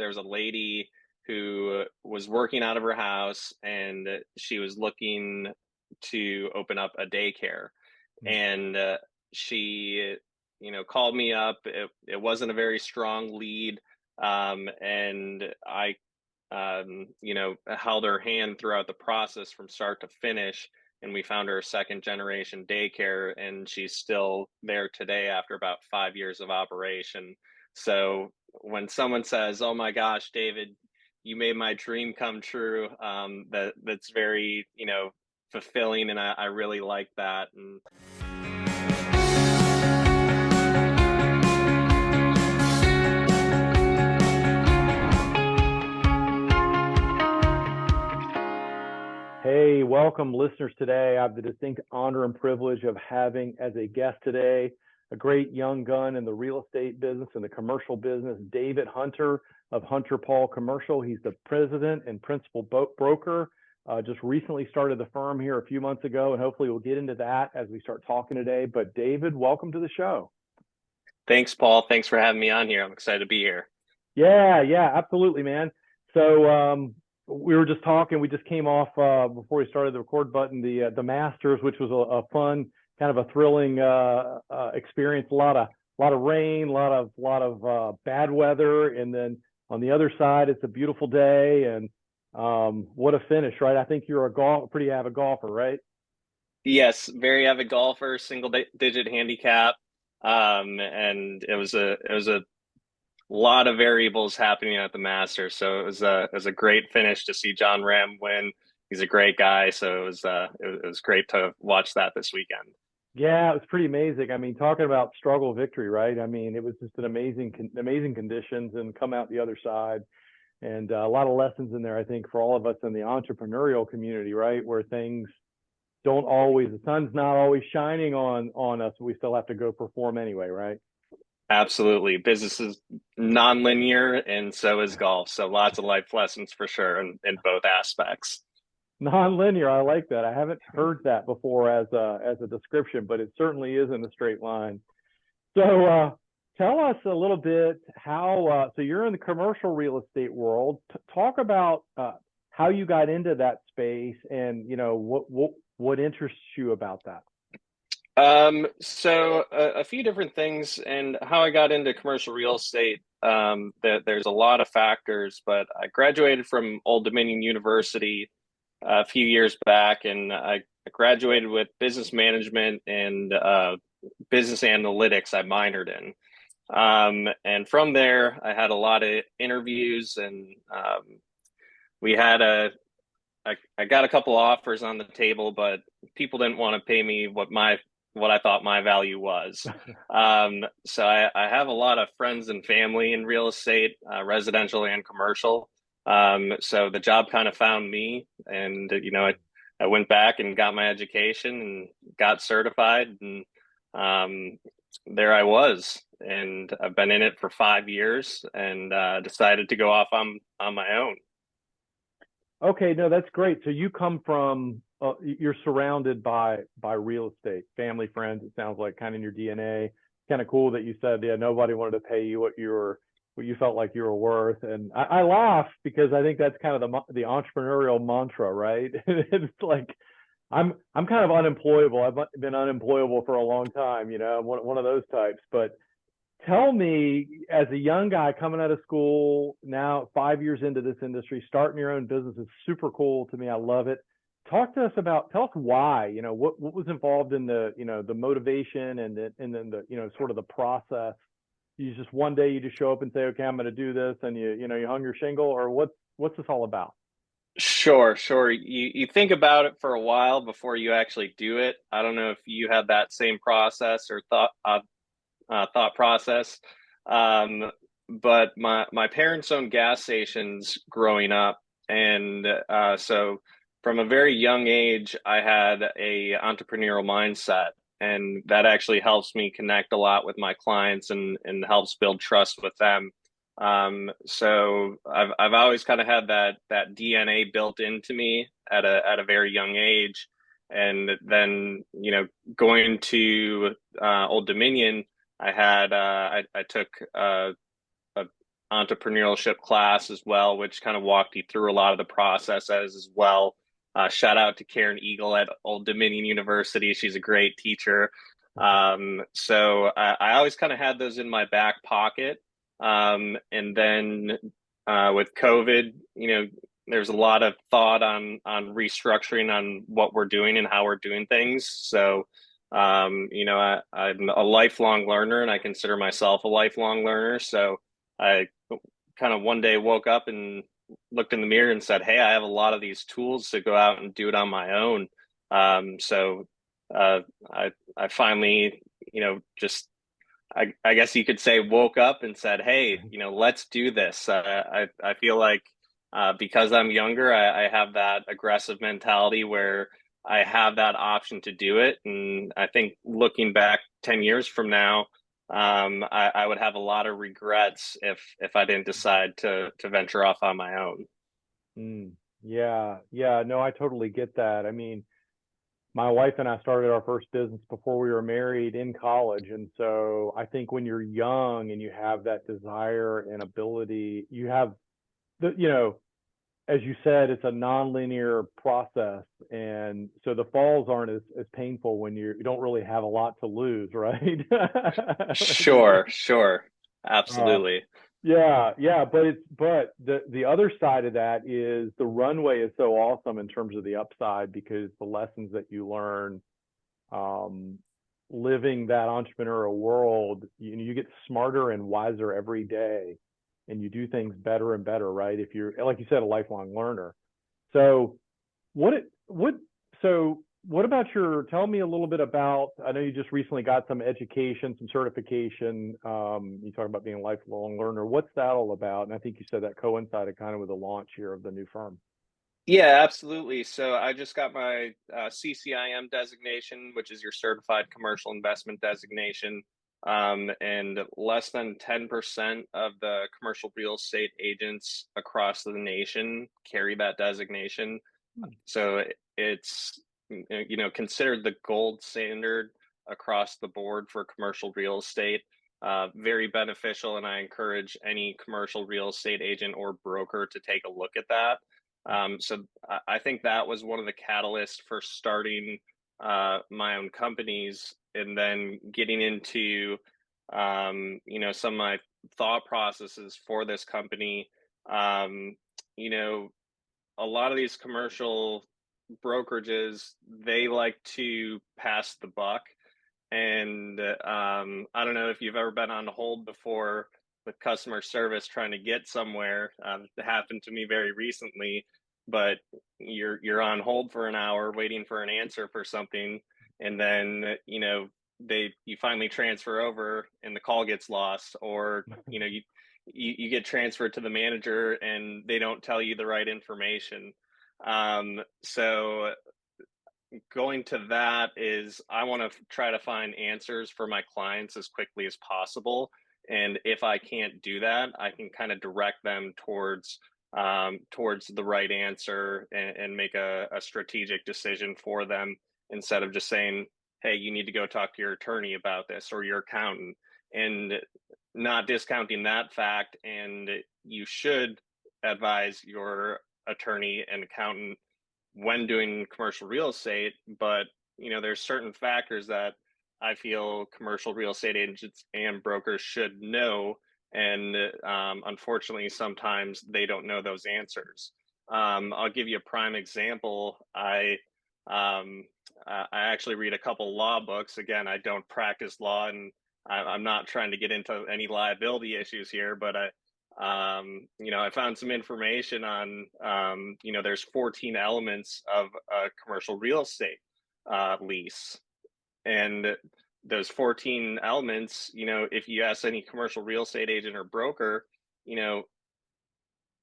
there was a lady who was working out of her house, and she was looking to open up a daycare. Mm. And she, called me up. It wasn't a very strong lead. And I, held her hand throughout the process from start to finish. And we found her a second generation daycare, and she's still there today after about 5 years of operation. So when someone says, "Oh my gosh, David, you made my dream come true," that's very, fulfilling, and I really like that. And Hey, welcome listeners today. I have the distinct honor and privilege of having as a guest today a great young gun in the real estate business and the commercial business, David Hunter of Hunter Paul Commercial. He's the president and principal broker. Just recently started the firm here a few months ago, and hopefully we'll get into that as we start talking today. But David, welcome to the show. thanks, Paul. Thanks for having me on here. I'm excited to be here. Yeah, absolutely, man. So we were just talking. We just came off before we started the record button the Masters, which was a fun, kind of a thrilling experience. A lot of rain, a lot of bad weather, and then on the other side, it's a beautiful day. And what a finish, right? I think you're pretty avid golfer, right? Yes, very avid golfer, digit handicap. And it was a lot of variables happening at the Masters. So it was a great finish to see John Ram win. He's a great guy, so it was great to watch that this weekend. Yeah, it was pretty amazing. I mean, talking about struggle victory, right? I mean, it was just an amazing conditions and come out the other side. And a lot of lessons in there, I think, for all of us in the entrepreneurial community, right? Where things don't always, the sun's not always shining on us. We still have to go perform anyway, right? Absolutely. Business is non-linear, and so is golf. So lots of life lessons for sure in both aspects. Non-linear, I like that. I haven't heard that before as a description, but it certainly is in a straight line. So tell us a little bit how. So you're in the commercial real estate world. Talk about how you got into that space, and what interests you about that. So a few different things, and how I got into commercial real estate. That there's a lot of factors, but I graduated from Old Dominion University a few years back, and I graduated with business management and business analytics. I minored in, and from there, I had a lot of interviews, and we had I got a couple offers on the table, but people didn't want to pay me what I thought my value was. So I have a lot of friends and family in real estate, residential and commercial. So the job kind of found me, and I went back and got my education and got certified, and there I was, and I've been in it for 5 years, and decided to go off on my own. Okay, no, that's great. So you come from, you're surrounded by real estate, family, friends. It sounds like kind of in your DNA. Kind of cool that you said, yeah, nobody wanted to pay you what you felt like you were worth. And I laugh because I think that's kind of the entrepreneurial mantra, right? It's like I'm kind of unemployable. I've been unemployable for a long time. I'm one of those types. But tell me, as a young guy coming out of school, now 5 years into this industry, starting your own business is super cool to me. I love it. Tell us why, what was involved in the motivation and then the, sort of the process. You just one day you just show up and say, okay, I'm going to do this. And you hung your shingle, or what's this all about? Sure, sure. You think about it for a while before you actually do it. I don't know if you had that same process or thought process. Um, but my parents owned gas stations growing up, and so from a very young age, I had a entrepreneurial mindset, and that actually helps me connect a lot with my clients and helps build trust with them. So I've always kind of had that DNA built into me at a very young age, and then going to Old Dominion. I took a entrepreneurship class as well, which kind of walked you through a lot of the processes as well. Shout out to Karen Eagle at Old Dominion University. She's a great teacher. So I always kind of had those in my back pocket. And then with COVID, there's a lot of thought on restructuring on what we're doing and how we're doing things. So I'm a lifelong learner, and I consider myself a lifelong learner. So I kind of one day woke up and looked in the mirror and said, "Hey, I have a lot of these tools to go out and do it on my own." So I finally, just I guess you could say woke up and said, "Hey, let's do this." I feel like because I'm younger, I have that aggressive mentality where I have that option to do it, and I think looking back 10 years from now, I would have a lot of regrets if I didn't decide to venture off on my own. Mm, yeah, yeah, no, I totally get that. I mean, my wife and I started our first business before we were married in college. And so I think when you're young and you have that desire and ability, you have as you said, it's a nonlinear process. And so the falls aren't as painful when you don't really have a lot to lose, right? Sure, sure, Uh, absolutely. yeah, yeah, but the other side of that is the runway is so awesome in terms of the upside because the lessons that you learn um, living that entrepreneurial world, you get smarter and wiser every day, and you do things better and better, right? If you're, like you said, a lifelong learner. So what it what so what about tell me a little bit about, I know you just recently got some education, some certification. You talk about being a lifelong learner. What's that all about? And I think you said that coincided kind of with the launch here of the new firm. Yeah, absolutely. So I just got my CCIM designation, which is your Certified Commercial Investment Designation. And less than 10% of the commercial real estate agents across the nation carry that designation. Hmm. So it's, considered the gold standard across the board for commercial real estate. Very beneficial, and I encourage any commercial real estate agent or broker to take a look at that. So I think that was one of the catalysts for starting my own companies, and then getting into some of my thought processes for this company. Um, you know, a lot of these commercial brokerages, they like to pass the buck. And I don't know if you've ever been on hold before with customer service trying to get somewhere. It happened to me very recently, but you're on hold for an hour waiting for an answer for something, and then you finally transfer over and the call gets lost, or you get transferred to the manager and they don't tell you the right information. So going to that is I want to try to find answers for my clients as quickly as possible. And if I can't do that, I can kind of direct them towards the right answer, and make a strategic decision for them, instead of just saying, "Hey, you need to go talk to your attorney about this or your accountant," and not discounting that fact. And you should advise your attorney and accountant when doing commercial real estate, but there's certain factors that I feel commercial real estate agents and brokers should know, and unfortunately, sometimes they don't know those answers. I'll give you a prime example. I actually read a couple law books. Again, I don't practice law, and I'm not trying to get into any liability issues here, but I found some information on, there's 14 elements of a commercial real estate lease. And those 14 elements, if you ask any commercial real estate agent or broker, you know,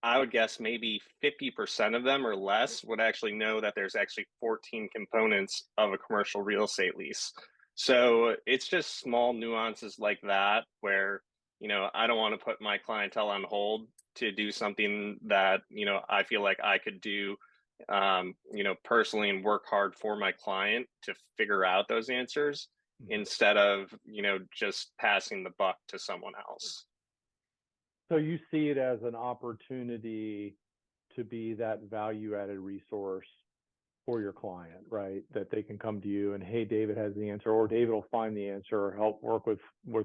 I would guess maybe 50% of them or less would actually know that there's actually 14 components of a commercial real estate lease. So it's just small nuances like that where, I don't want to put my clientele on hold to do something that, I feel like I could do, personally, and work hard for my client to figure out those answers, instead of, just passing the buck to someone else. So you see it as an opportunity to be that value added resource for your client, right? That they can come to you and, hey, David has the answer, or David will find the answer, or help work with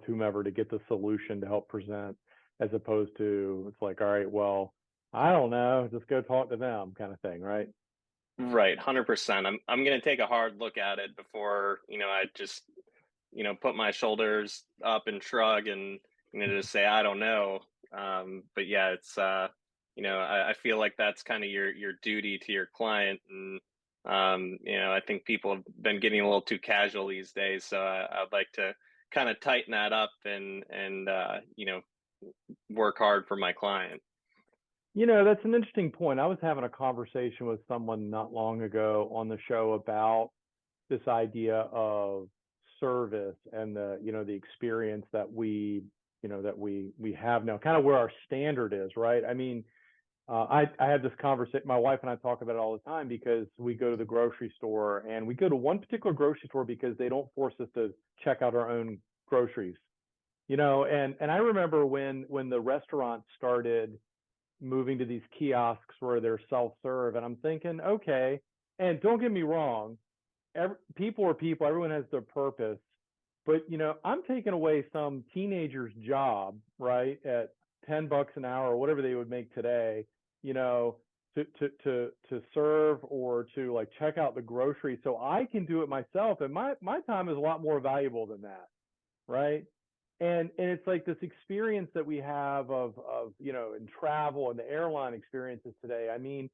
whomever to get the solution to help present, as opposed to it's like, all right, well, I don't know, just go talk to them, kind of thing, right? Right, 100%. I'm going to take a hard look at it before, I just, put my shoulders up and shrug and, just say I don't know. But yeah, it's I feel like that's kind of your duty to your client, and I think people have been getting a little too casual these days, so I'd like to kind of tighten that up and work hard for my client. That's an interesting point. I was having a conversation with someone not long ago on the show about this idea of service and the experience that we have now, kind of where our standard is, right? I mean, I had this conversation. My wife and I talk about it all the time because we go to the grocery store, and we go to one particular grocery store because they don't force us to check out our own groceries. And I remember when the restaurants started moving to these kiosks where they're self-serve, and I'm thinking, okay, and don't get me wrong, people are people, everyone has their purpose, but I'm taking away some teenager's job, right, at $10 an hour or whatever they would make today, you know to serve or to like check out the groceries, so I can do it myself, and my time is a lot more valuable than that, right? And it's like this experience that we have of in travel and the airline experiences today. I mean,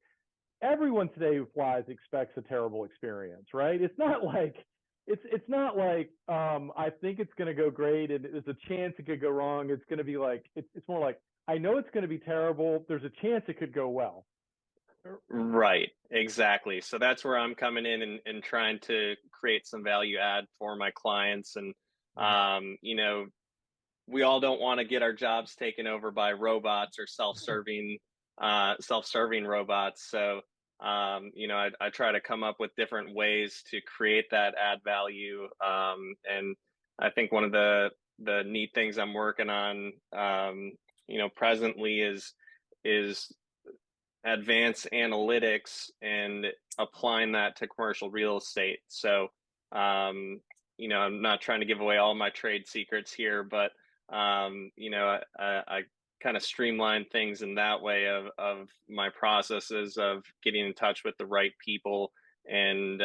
everyone today who flies expects a terrible experience, right? It's not like I think it's going to go great and there's a chance it could go wrong. It's going to be like it's more like I know it's going to be terrible. There's a chance it could go well. Right, exactly. So that's where I'm coming in and trying to create some value add for my clients. And, we all don't want to get our jobs taken over by robots or self-serving robots. So, I try to come up with different ways to create that add value. And I think one of the neat things I'm working on, presently is advanced analytics and applying that to commercial real estate. So, I'm not trying to give away all my trade secrets here, but I kind of streamline things in that way of my processes of getting in touch with the right people and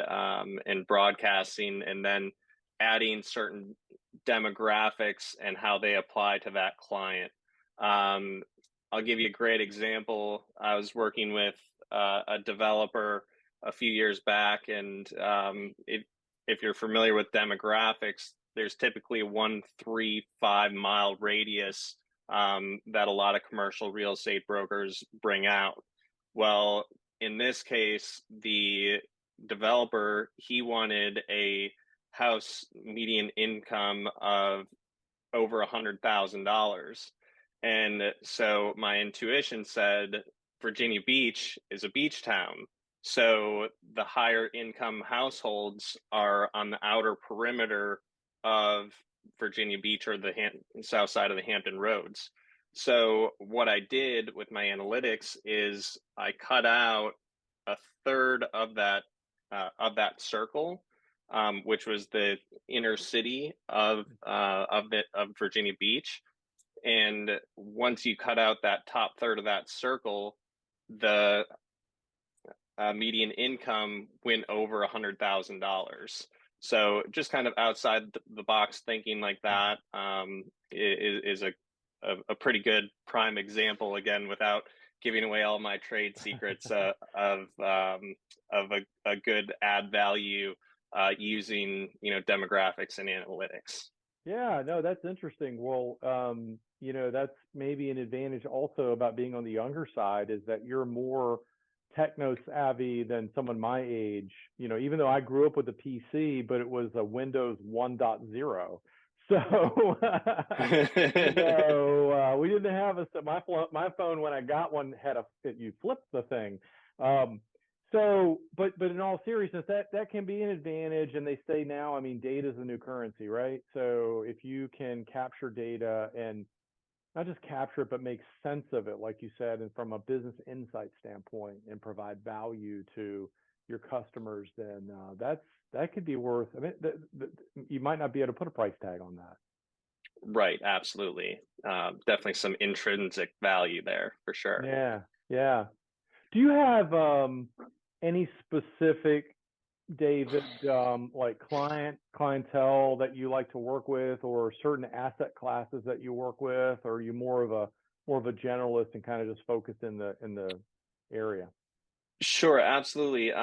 broadcasting, and then adding certain demographics and how they apply to that client. Um, I'll give you a great example. I was working with a developer a few years back, and if you're familiar with demographics, there's typically a 1-3-5 mile radius that a lot of commercial real estate brokers bring out. Well, in this case, the developer, he wanted a house median income of over $100,000. And so my intuition said Virginia Beach is a beach town. So the higher income households are on the outer perimeter of Virginia Beach, or the south side of the Hampton Roads. So what I did with my analytics is I cut out a third of that circle, which was the inner city of Virginia Beach. And once you cut out that top third of that circle, the median income went over $100,000. So just kind of outside the box thinking like that is a pretty good prime example, again, without giving away all my trade secrets of a good add value using demographics and analytics. Yeah, no, that's interesting. Well, that's maybe an advantage also about being on the younger side, is that you're more techno savvy than someone my age. Even though I grew up with a PC, but it was a Windows 1.0. So, we didn't have my phone when I got one had you flip the thing. But in all seriousness, that can be an advantage. And they say now, I mean, data is the new currency, right? So if you can capture data and not just capture it, but make sense of it, like you said, and from a business insight standpoint, and provide value to your customers, then that could be worth. I mean, you might not be able to put a price tag on that. Right, absolutely. Definitely some intrinsic value there for sure. Yeah, yeah. Do you have any specific, David, like clientele that you like to work with, or certain asset classes that you work with, or are you more of a generalist and kind of just focused in the area? Sure, absolutely.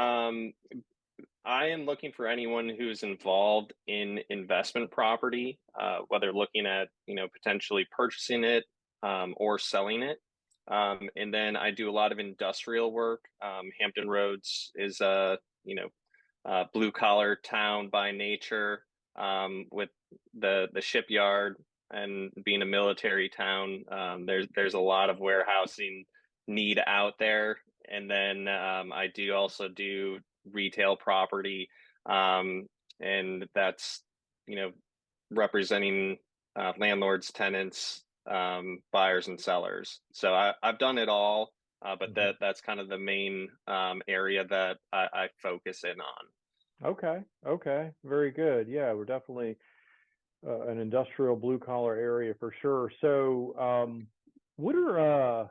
I am looking for anyone who's involved in investment property, whether looking at, potentially purchasing it, or selling it. And then I do a lot of industrial work. Hampton Roads is a blue collar town by nature, with the shipyard and being a military town. There's a lot of warehousing need out there. And then I do also do retail property, um, and that's you know representing landlords, tenants, buyers, and sellers. So I've done it all, but Hmm. that's kind of the main area that I focus in on. Okay, okay, very good. Yeah, we're definitely an industrial blue collar area for sure. So, what are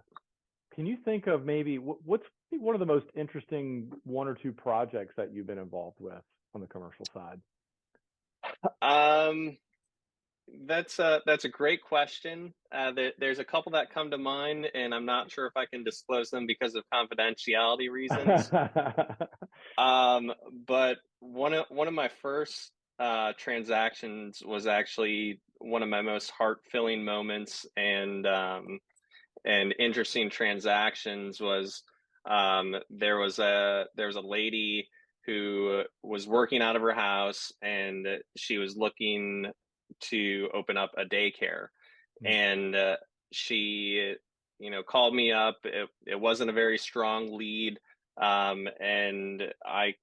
can you think of maybe what's one of the most interesting one or two projects that you've been involved with on the commercial side? Um, that's a great question. There's a couple that come to mind, and I'm not sure if I can disclose them because of confidentiality reasons. But one of my first transactions was actually one of my most heart-filling moments, and interesting transactions was, there was a lady who was working out of her house, and she was looking to open up a daycare, and she called me up. It wasn't a very strong lead, and I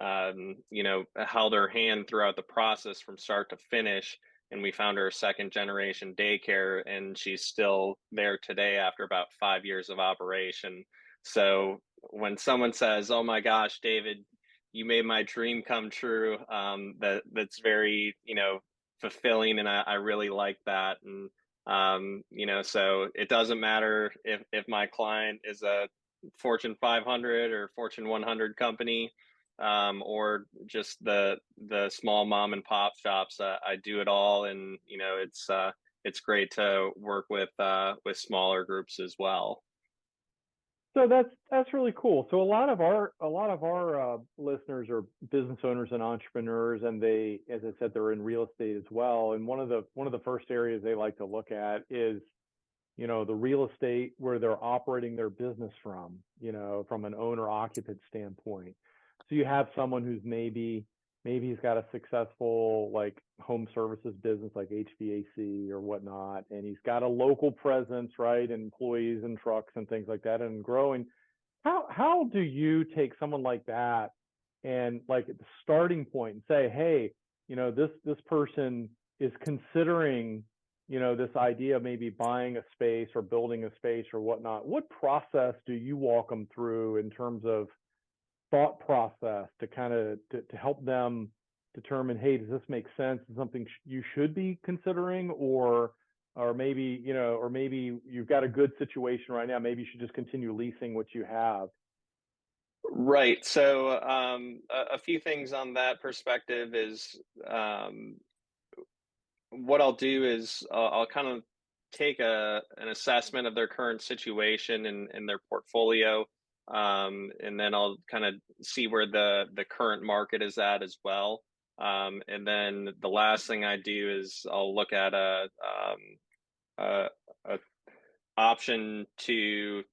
held her hand throughout the process from start to finish. And we found her a second generation daycare, and she's still there today after about 5 years of operation. So when someone says, "Oh my gosh, David, you made my dream come true," that's very, fulfilling, and I really like that. And so it doesn't matter if my client is a Fortune 500 or Fortune 100 company, or just the small mom and pop shops. I do it all, and it's great to work with smaller groups as well. So that's really cool. So a lot of our listeners are business owners and entrepreneurs, and they, as I said, they're in real estate as well. And one of the first areas they like to look at is, the real estate where they're operating their business from, from an owner occupant standpoint. So you have someone who's maybe he's got a successful like home services business like HVAC or whatnot, and he's got a local presence, right, and employees and trucks and things like that, and growing. How do you take someone like that and like at the starting point and say, hey, this person is considering, this idea of maybe buying a space or building a space or whatnot. What process do you walk them through in terms of thought process to kind of to help them determine, hey, does this make sense? Is something you should be considering, or maybe you've got a good situation right now. Maybe you should just continue leasing what you have. Right. So a few things on that perspective is, what I'll do is I'll kind of take an assessment of their current situation and their portfolio, and then I'll kind of see where the current market is at as well. And then the last thing I do is I'll look at a, a option to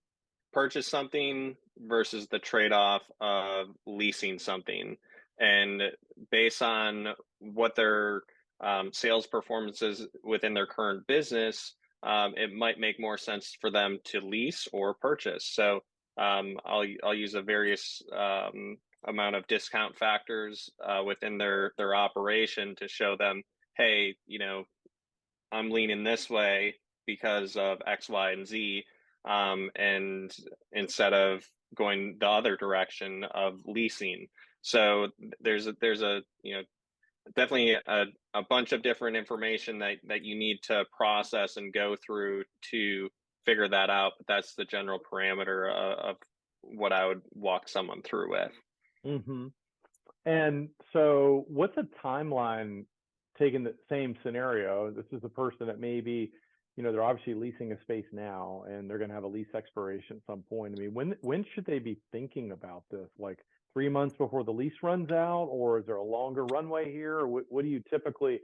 purchase something versus the trade-off of leasing something. And based on what their sales performances within their current business, it might make more sense for them to lease or purchase. So I'll use a various amount of discount factors within their operation to show them, hey, I'm leaning this way. because of X, Y, and Z, and instead of going the other direction of leasing. So there's a definitely a bunch of different information that you need to process and go through to figure that out. But that's the general parameter of what I would walk someone through with. Hmm. And so, what's a timeline taking the same scenario? This is a person that maybe, they're obviously leasing a space now and they're going to have a lease expiration at some point. I mean, when should they be thinking about this? Like 3 months before the lease runs out, or is there a longer runway here? Or what do you typically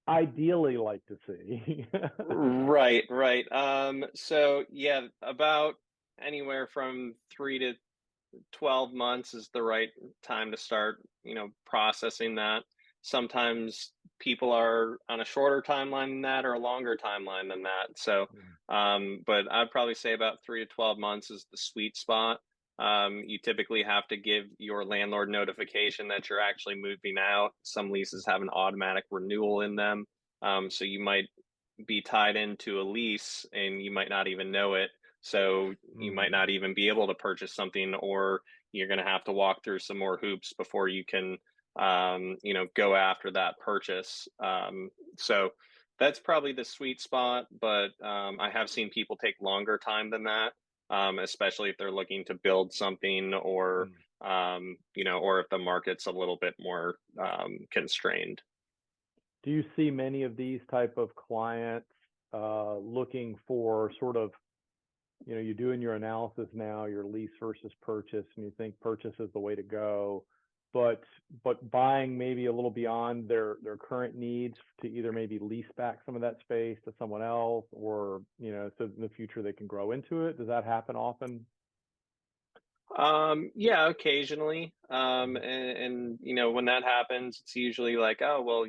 ideally like to see? Right, right. So yeah, about anywhere from 3 to 12 months is the right time to start, processing that. Sometimes people are on a shorter timeline than that or a longer timeline than that. So, but I'd probably say about 3 to 12 months is the sweet spot. You typically have to give your landlord notification that you're actually moving out. Some leases have an automatic renewal in them. So you might be tied into a lease and you might not even know it. So you might Mm, not even be able to purchase something, or you're going to have to walk through some more hoops before you can, go after that purchase. So that's probably the sweet spot, but I have seen people take longer time than that, especially if they're looking to build something mm. or if the market's a little bit more constrained. Do you see many of these type of clients looking for sort of, you're doing your analysis now, your lease versus purchase, and you think purchase is the way to go, but buying maybe a little beyond their current needs to either maybe lease back some of that space to someone else, or so in the future they can grow into it. Does that happen often? Yeah, occasionally. Mhm. And when that happens, it's usually like, oh, well,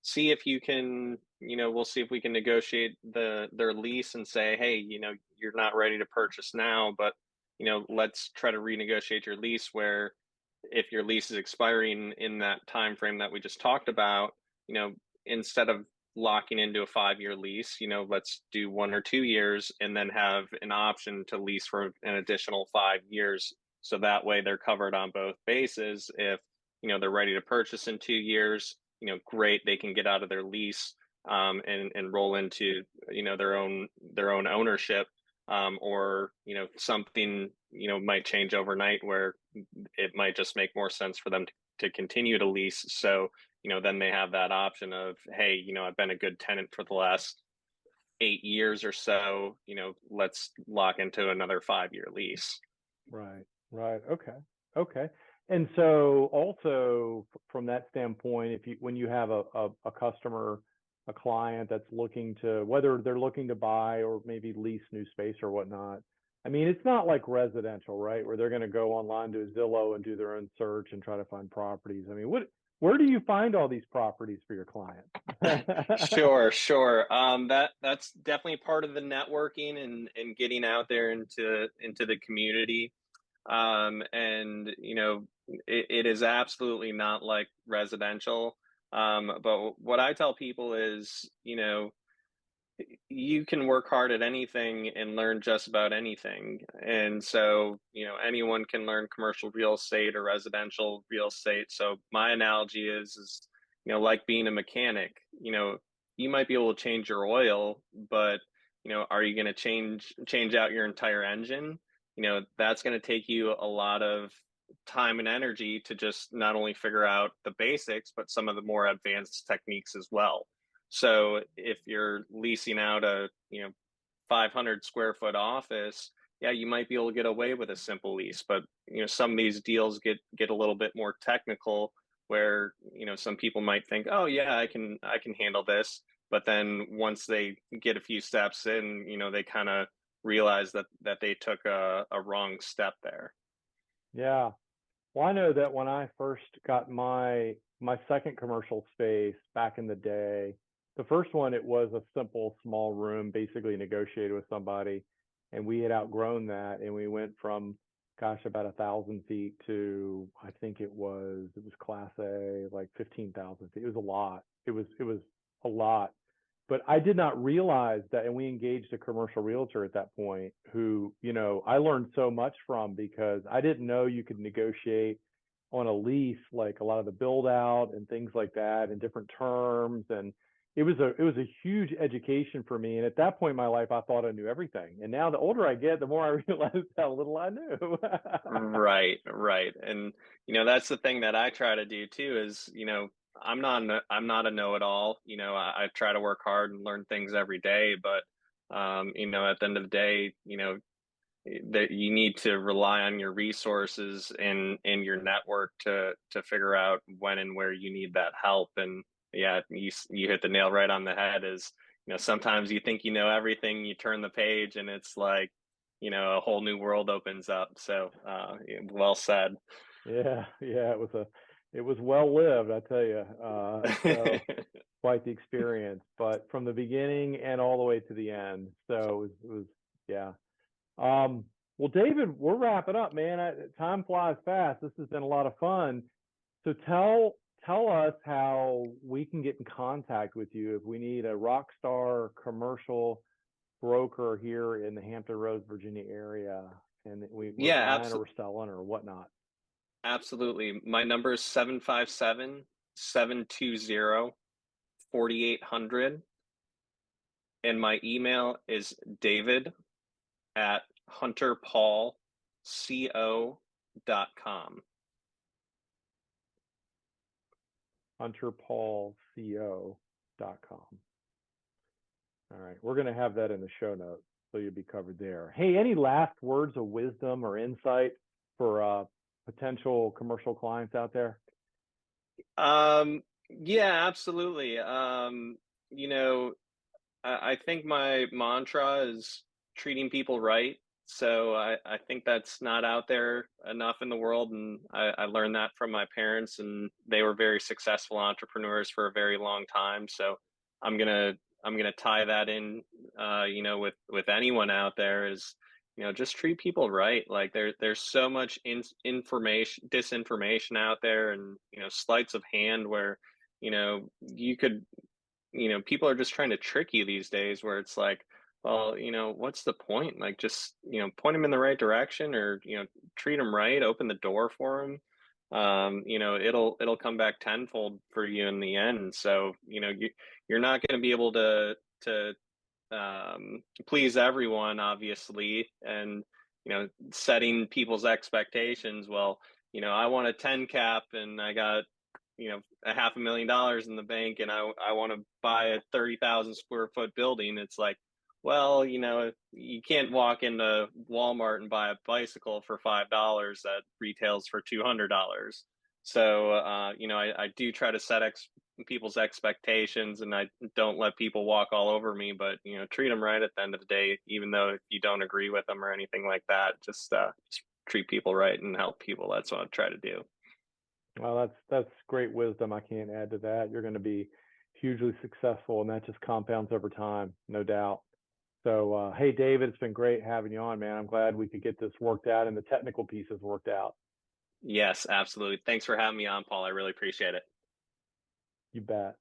see if you can, we'll see if we can negotiate their lease and say, hey, you're not ready to purchase now, but let's try to renegotiate your lease where if your lease is expiring in that time frame that we just talked about, you know, instead of locking into a 5 year lease, let's do 1 or 2 years and then have an option to lease for an additional 5 years. So that way they're covered on both bases. If, they're ready to purchase in 2 years, great, they can get out of their lease and roll into, their own ownership. Or, something, might change overnight where it might just make more sense for them to continue to lease. So, then they have that option of, hey, I've been a good tenant for the last 8 years or so, let's lock into another 5 year lease. Right, right. Okay, okay. And so also from that standpoint, if you when you have a customer, a client that's looking to, whether they're looking to buy or maybe lease new space or whatnot, I mean, it's not like residential, right? Where they're going to go online to Zillow and do their own search and try to find properties. I mean, where do you find all these properties for your clients? Sure, sure. That's definitely part of the networking and getting out there into the community. And it is absolutely not like residential. But what I tell people is, you can work hard at anything and learn just about anything. And so, anyone can learn commercial real estate or residential real estate. So my analogy is, like being a mechanic, you might be able to change your oil, but, are you going to change out your entire engine? That's going to take you a lot of time and energy to just not only figure out the basics, but some of the more advanced techniques as well. So if you're leasing out a, 500 square foot office, yeah, you might be able to get away with a simple lease, but some of these deals get a little bit more technical where, some people might think, "Oh yeah, I can handle this." But then once they get a few steps in, they kind of realize that they took a wrong step there. Yeah. Well, I know that when I first got my second commercial space back in the day, the first one, it was a simple small room, basically negotiated with somebody, and we had outgrown that, and we went from, gosh, about 1,000 feet to, I think it was Class A, like 15,000 feet. It was a lot. It was a lot. but I did not realize that, and we engaged a commercial realtor at that point who, I learned so much from, because I didn't know you could negotiate on a lease, like a lot of the build out and things like that and different terms. And it was a huge education for me. And at that point in my life, I thought I knew everything. And now the older I get, the more I realize how little I knew. Right, right. And that's the thing that I try to do too is, I'm not a know-it-all. I try to work hard and learn things every day, but at the end of the day, that you need to rely on your resources and your network to figure out when and where you need that help. And yeah, you hit the nail right on the head. Is sometimes you think you know everything, you turn the page, and it's like a whole new world opens up. So well said. Yeah, yeah, it was well lived, I tell you. So quite the experience, but from the beginning and all the way to the end. So it was yeah. Well, David, we're wrapping up, man. Time flies fast. This has been a lot of fun. So tell us how we can get in contact with you if we need a rock star commercial broker here in the Hampton Roads, Virginia area, and we're Yeah, buying or we're selling or whatnot. absolutely. My number is 757-720-4800, and my email is david@hunterpaulco.com. HunterPaulCO.com. All right. We're going to have that in the show notes, so you'll be covered there. Hey, any last words of wisdom or insight for potential commercial clients out there? Yeah, absolutely. You know, I think my mantra is treating people right. So I think that's not out there enough in the world. And I learned that from my parents, and they were very successful entrepreneurs for a very long time. So I'm gonna I'm gonna tie that in, with anyone out there is, just treat people right. Like there's so much information, disinformation out there, and sleights of hand where, you could people are just trying to trick you these days where it's like, well, what's the point? Like, just, point them in the right direction, or, treat them right, open the door for them. It'll come back tenfold for you in the end. So, you're not going to be able to please everyone, obviously, and, setting people's expectations. Well, I want a 10 cap and I got a $500,000 in the bank, and I want to buy a 30,000 square foot building. It's like, well, you can't walk into Walmart and buy a bicycle for $5 that retails for $200. So I do try to set people's expectations, and I don't let people walk all over me, but treat them right at the end of the day, even though if you don't agree with them or anything like that. Just treat people right and help people. That's what I try to do. Well, that's great wisdom. I can't add to that. You're going to be hugely successful, and that just compounds over time, no doubt. So, hey, David, it's been great having you on, man. I'm glad we could get this worked out and the technical pieces worked out. Yes, absolutely. Thanks for having me on, Paul. I really appreciate it. You bet.